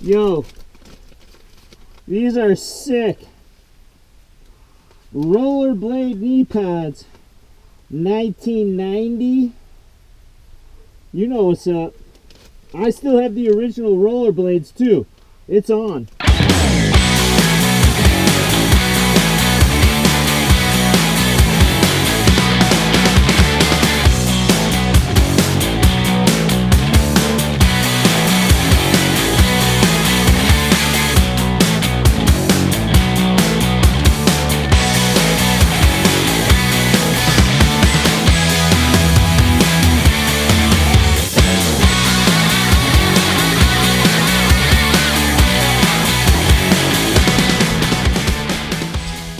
Yo, these are sick. Rollerblade knee pads, 1990. You know what's up. I still have the original rollerblades too. It's on.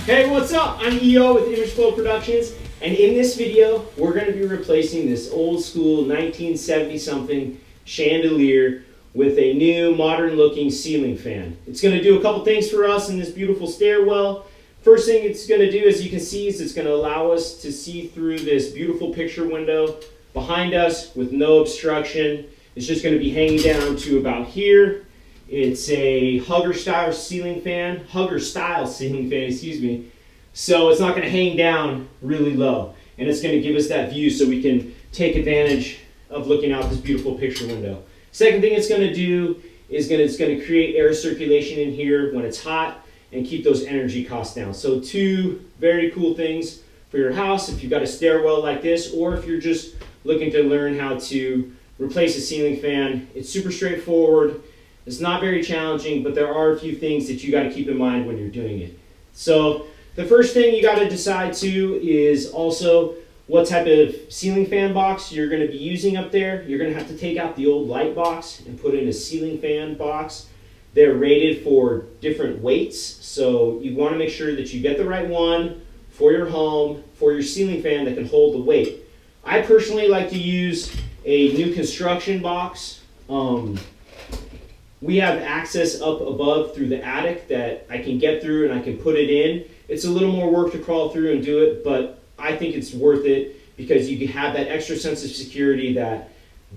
Hey, what's up? I'm EO with Image Flow Productions, and in this video, we're going to be replacing this old school 1970-something chandelier with a new modern-looking ceiling fan. It's going to do a couple things for us in this beautiful stairwell. First thing it's going to do, as you can see, is it's going to allow us to see through this beautiful picture window behind us with no obstruction. It's just going to be hanging down to about here. It's a Hugger style ceiling fan, excuse me. So it's not going to hang down really low, and it's going to give us that view so we can take advantage of looking out this beautiful picture window. Second thing it's going to do is it's going to create air circulation in here when it's hot and keep those energy costs down. So two very cool things for your house if you've got a stairwell like this, or if you're just looking to learn how to replace a ceiling fan. It's super straightforward. It's not very challenging, but there are a few things that you got to keep in mind when you're doing it. So the first thing you got to decide too is also what type of ceiling fan box you're going to be using up there. You're going to have to take out the old light box and put in a ceiling fan box. They're rated for different weights, so you want to make sure that you get the right one for your home, for your ceiling fan that can hold the weight. I personally like to use a new construction box. We have access up above through the attic that I can get through and I can put it in. It's a little more work to crawl through and do it, but I think it's worth it because you can have that extra sense of security that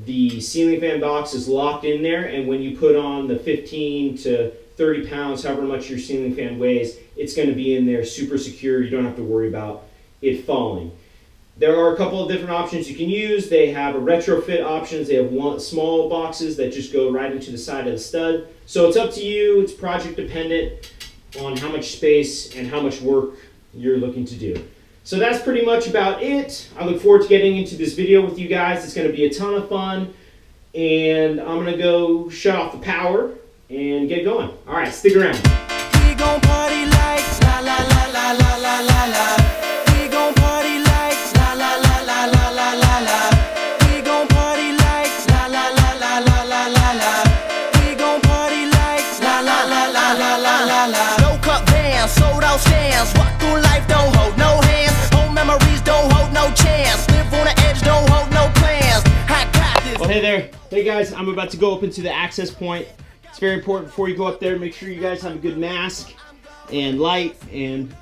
the ceiling fan box is locked in there, and when you put on the 15 to 30 pounds, however much your ceiling fan weighs, it's going to be in there super secure. You don't have to worry about it falling. There are a couple of different options you can use. They have a retrofit options. They have small boxes that just go right into the side of the stud. So it's up to you. It's project dependent on how much space and how much work you're looking to do. So that's pretty much about it. I look forward to getting into this video with you guys. It's going to be a ton of fun. And I'm going to go shut off the power and get going. All right, stick around. We gon' party like la la la la la la la la. We gon' party like la la la la la la la la. We gon' party like la la la la la la la la. We gon' party like la la la la la la la la. No cup bands, sold out stands. Walk through life, don't hold no hands. Home memories don't hold no chance. Live on the edge, don't hold no plans. I got this. Well, hey there. Hey guys, I'm about to go up into the access point. It's very important before you go up there, make sure you guys have a good mask and light and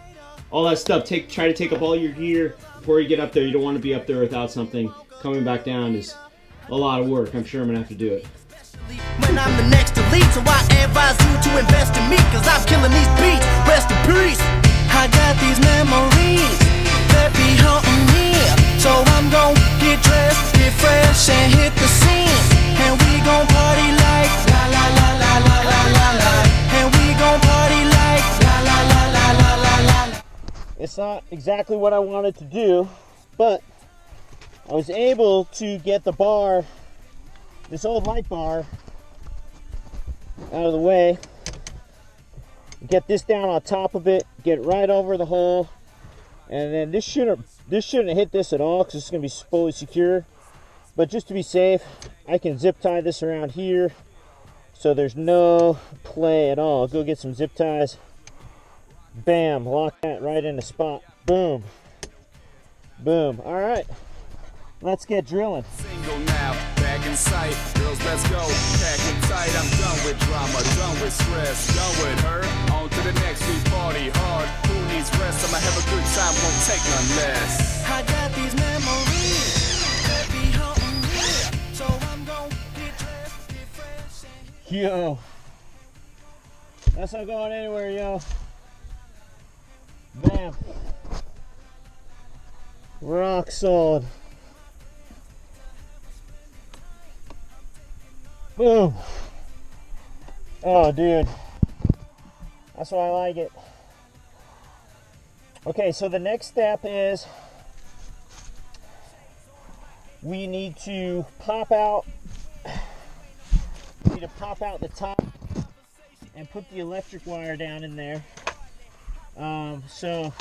all that stuff. Try to take up all your gear before you get up there. You don't want to be up there without something. Coming back down is a lot of work. I'm sure I'm going to have to do it. When I'm the next to lead, so I advise you to invest in me, cause I'm killing these beats. Rest in peace. I got these memories that be haunting me. So I'm gon' get dressed, get fresh, and hit the scene. And we gon' party like la la la la la la la la. And we gon' party like la la la la la la la. It's not exactly what I wanted to do, but I was able to get the bar, this old light bar, out of the way. Get this down on top of it, get right over the hole, and then this shouldn't hit this at all because it's going to be fully secure. But just to be safe, I can zip tie this around here so there's no play at all. I'll go get some zip ties. Bam, lock that right in the spot. Boom. Boom. All right, let's get drilling. Single now, back in sight. Girls, let's go. Packing tight. I'm done with drama, done with stress, done with her. On to the next. We party hard. Who needs rest? I'ma have a good time. Won't take none less. I got these memories that be haunting me. So I'm gon' get dressed, get fresh, and hit. Yo, That's not going anywhere, yo. Bam. Rock solid. Boom. Oh, dude. That's why I like it. Okay, so the next step is we need to pop out the top and put the electric wire down in there. So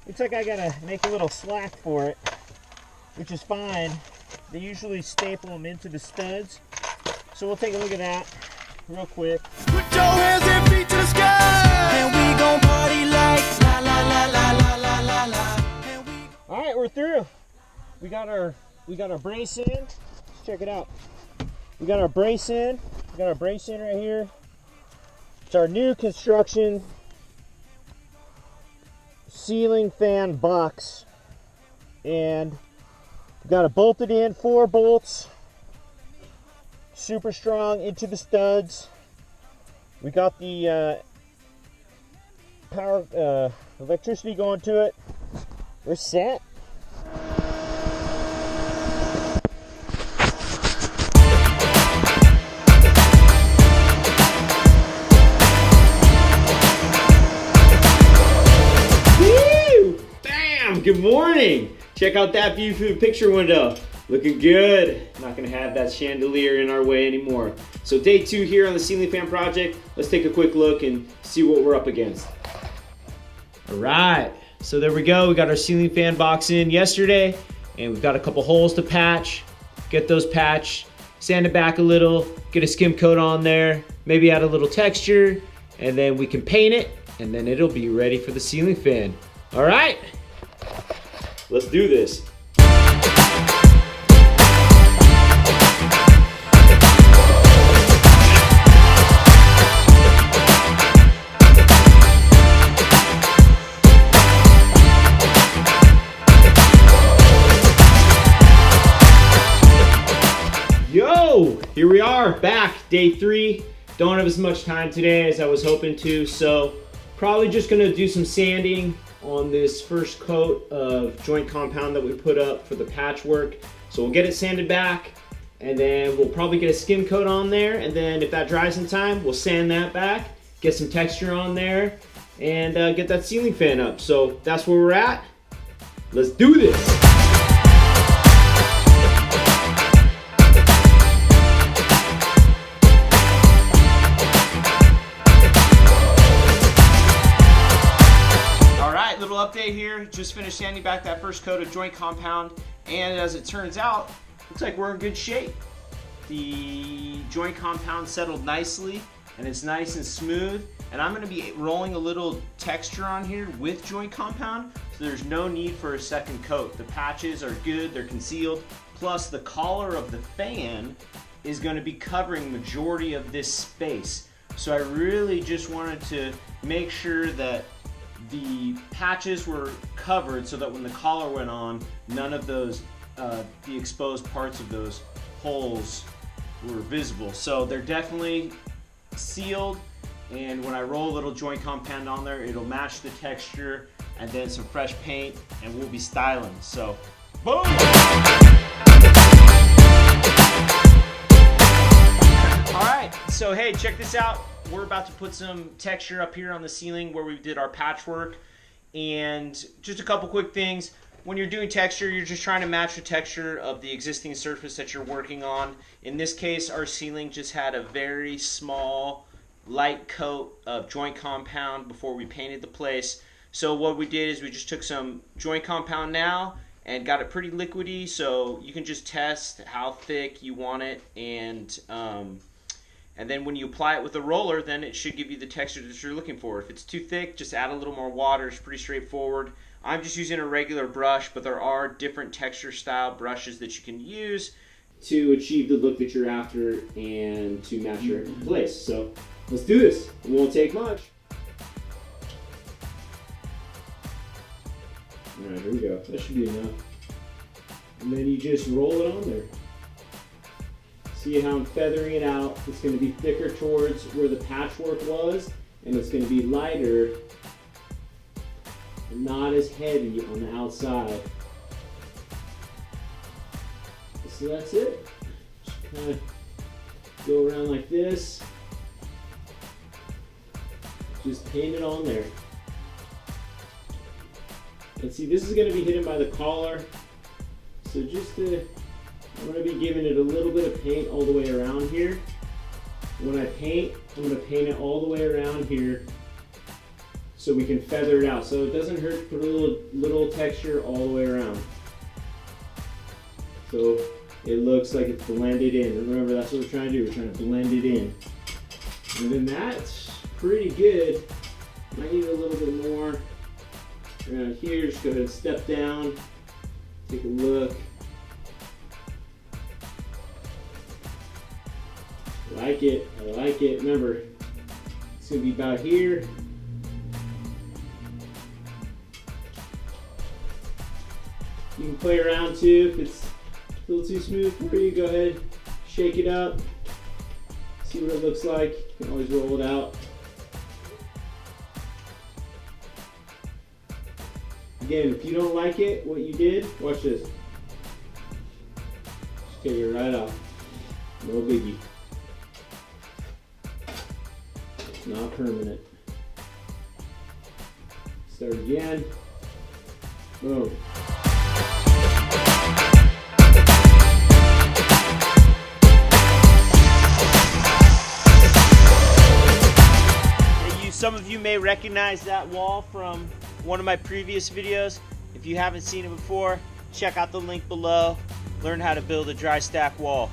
looks like I gotta make a little slack for it, which is fine. They usually staple them into the studs. So we'll take a look at that real quick. Put your hands and feet to the sky, and we gon' party like la la la la la la la la. And we All right, we're through. We got our brace in. Let's check it out. We got our brace in. We got our brace in right here. It's our new construction ceiling fan box, and we got it bolted in, 4 bolts, super strong into the studs. We got the power electricity going to it. We're set. Woo! Bam! Good morning. Check out that view through the picture window. Looking good. Not gonna have that chandelier in our way anymore. So day 2 here on the ceiling fan project. Let's take a quick look and see what we're up against. All right, so there we go. We got our ceiling fan box in yesterday, and we've got a couple holes to patch. Get those patched, sand it back a little, get a skim coat on there, maybe add a little texture, and then we can paint it, and then it'll be ready for the ceiling fan. All right, let's do this. Yo, here we are back, day 3. Don't have as much time today as I was hoping to, so probably just gonna do some sanding on this first coat of joint compound that we put up for the patchwork. So we'll get it sanded back, and then we'll probably get a skim coat on there, and then if that dries in time, we'll sand that back, get some texture on there, and get that ceiling fan up. So that's where we're at. Let's do this. Little update here, just finished sanding back that first coat of joint compound, and as it turns out, looks like we're in good shape. The joint compound settled nicely, and it's nice and smooth, and I'm going to be rolling a little texture on here with joint compound, so there's no need for a second coat. The patches are good, they're concealed, plus the collar of the fan is going to be covering majority of this space. So I really just wanted to make sure that the patches were covered so that when the collar went on, none of those, the exposed parts of those holes were visible. So they're definitely sealed, and when I roll a little joint compound on there, it'll match the texture, and then some fresh paint, and we'll be styling. So, boom! All right, so hey, check this out. We're about to put some texture up here on the ceiling where we did our patchwork. And just a couple quick things. When you're doing texture, you're just trying to match the texture of the existing surface that you're working on. In this case, our ceiling just had a very small, light coat of joint compound before we painted the place. So what we did is we just took some joint compound now and got it pretty liquidy, so you can just test how thick you want it, and then when you apply it with a roller, then it should give you the texture that you're looking for. If it's too thick, just add a little more water. It's pretty straightforward. I'm just using a regular brush, but there are different texture style brushes that you can use to achieve the look that you're after and to match your place. So let's do this. It won't take much. All right, here we go. That should be enough. And then you just roll it on there. See how I'm feathering it out? It's going to be thicker towards where the patchwork was, and it's going to be lighter and not as heavy on the outside. So that's it. Just kind of go around like this. Just paint it on there. And see, this is going to be hidden by the collar. So I'm going to be giving it a little bit of paint all the way around here. When I paint, I'm going to paint it all the way around here so we can feather it out. So it doesn't hurt to put a little texture all the way around. So it looks like it's blended in. Remember, that's what we're trying to do. We're trying to blend it in. And then that's pretty good. Might need a little bit more around here. Just go ahead and step down, take a look. I like it, I like it. Remember, it's gonna be about here. You can play around too if it's a little too smooth for you. Go ahead, shake it up, see what it looks like. You can always roll it out. Again, if you don't like it, what you did, watch this. Just take it right off. No biggie. It's not permanent. Start again. Boom. Some of you may recognize that wall from one of my previous videos. If you haven't seen it before, check out the link below. Learn how to build a dry stack wall.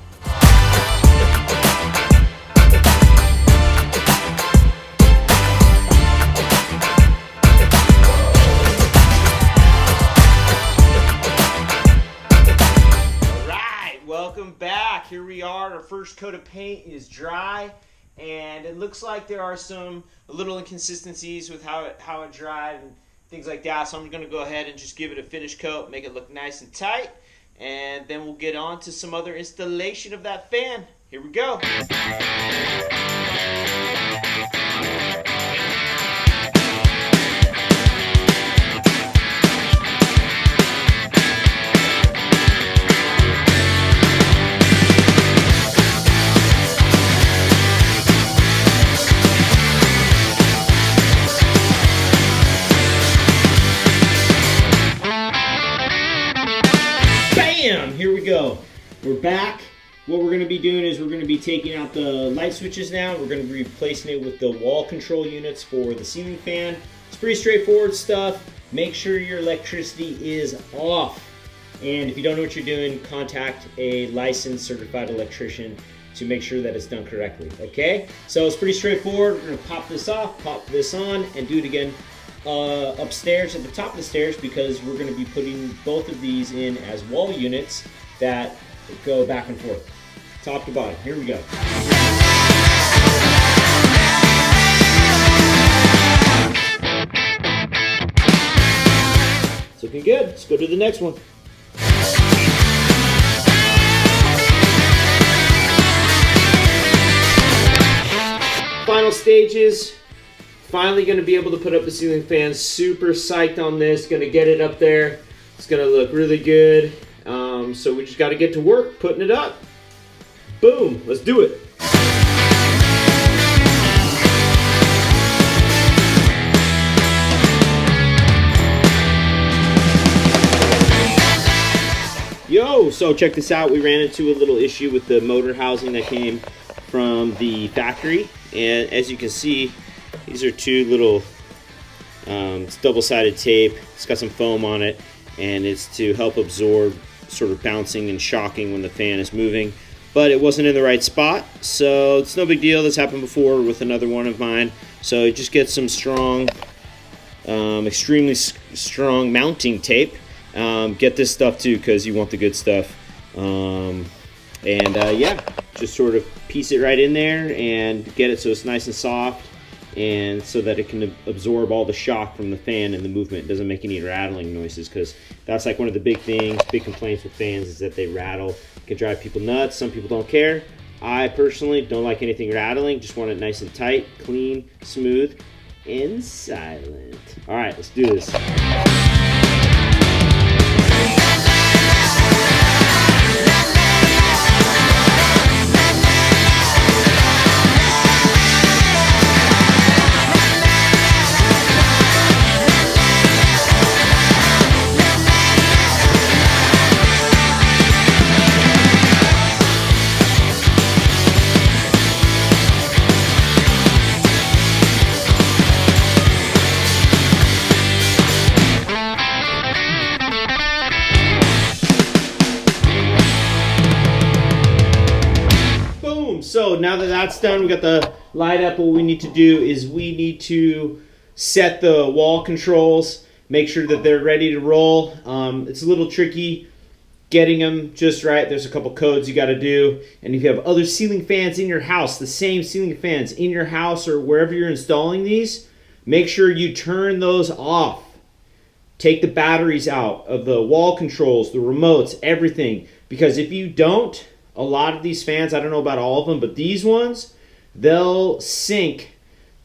Alright, welcome back. Here we are. Our first coat of paint is dry. And it looks like there are some little inconsistencies with how it dried and things like that. So I'm going to go ahead and just give it a finish coat, make it look nice and tight, and then we'll get on to some other installation of that fan. Here we go. Here we go. We're back. What we're going to be doing is we're going to be taking out the light switches now. We're going to be replacing it with the wall control units for the ceiling fan. It's pretty straightforward stuff. Make sure your electricity is off. And if you don't know what you're doing, contact a licensed certified electrician to make sure that it's done correctly. Okay? So it's pretty straightforward. We're going to pop this off, pop this on, and do it again upstairs at the top of the stairs, because we're going to be putting both of these in as wall units that go back and forth, top to bottom. Here we go. It's looking good. Let's go to the next one. Final stages. Finally going to be able to put up the ceiling fan. Super psyched on this. Going to get it up there. It's going to look really good. So we just got to get to work putting it up. Boom. Let's do it. Yo, so check this out. We ran into a little issue with the motor housing that came from the factory. And as you can see, these are two little, it's double-sided tape. It's got some foam on it, and it's to help absorb sort of bouncing and shocking when the fan is moving. But it wasn't in the right spot, so it's no big deal. This happened before with another one of mine. So just get some strong, extremely strong mounting tape. Get this stuff too, because you want the good stuff. Yeah, just sort of piece it right in there and get it so it's nice and soft, and so that it can absorb all the shock from the fan and the movement. It doesn't make any rattling noises, because that's like one of the big things, big complaints with fans, is that they rattle. It can drive people nuts. Some people don't care. I personally don't like anything rattling, just want it nice and tight, clean, smooth, and silent. All right, let's do this. So now that that's done, we got the light up. What we need to do is we need to set the wall controls, make sure that they're ready to roll. It's a little tricky getting them just right. There's a couple codes you got to do. And if you have other ceiling fans in your house, the same ceiling fans in your house or wherever you're installing these, make sure you turn those off. Take the batteries out of the wall controls, the remotes, everything. Because if you don't, a lot of these fans, I don't know about all of them, but these ones, they'll sync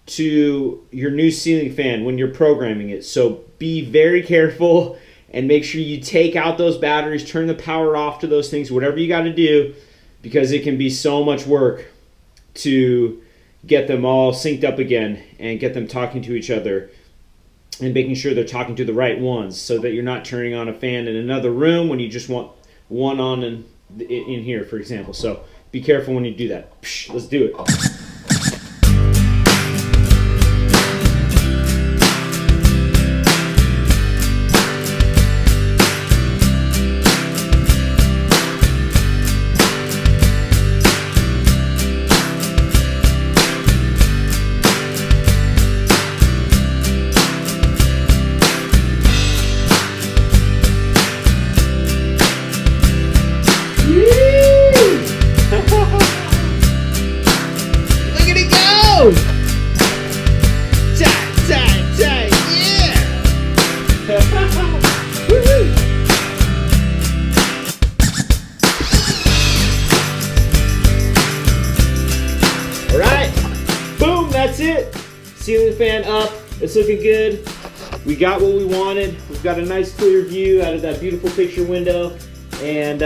to your new ceiling fan when you're programming it. So be very careful and make sure you take out those batteries, turn the power off to those things, whatever you got to do, because it can be so much work to get them all synced up again and get them talking to each other and making sure they're talking to the right ones so that you're not turning on a fan in another room when you just want one on in here, for example. So be careful when you do that. Let's do it. That's it. Ceiling fan up. It's looking good. We got what we wanted. We've got a nice clear view out of that beautiful picture window. And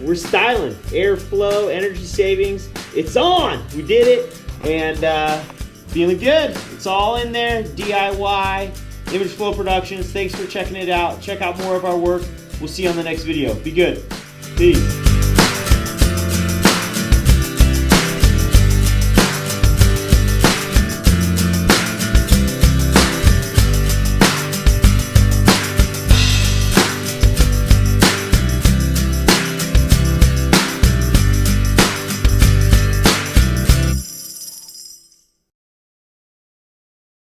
we're styling. Airflow, energy savings. It's on. We did it. And feeling good. It's all in there. DIY. Image Flow Productions. Thanks for checking it out. Check out more of our work. We'll see you on the next video. Be good. Peace.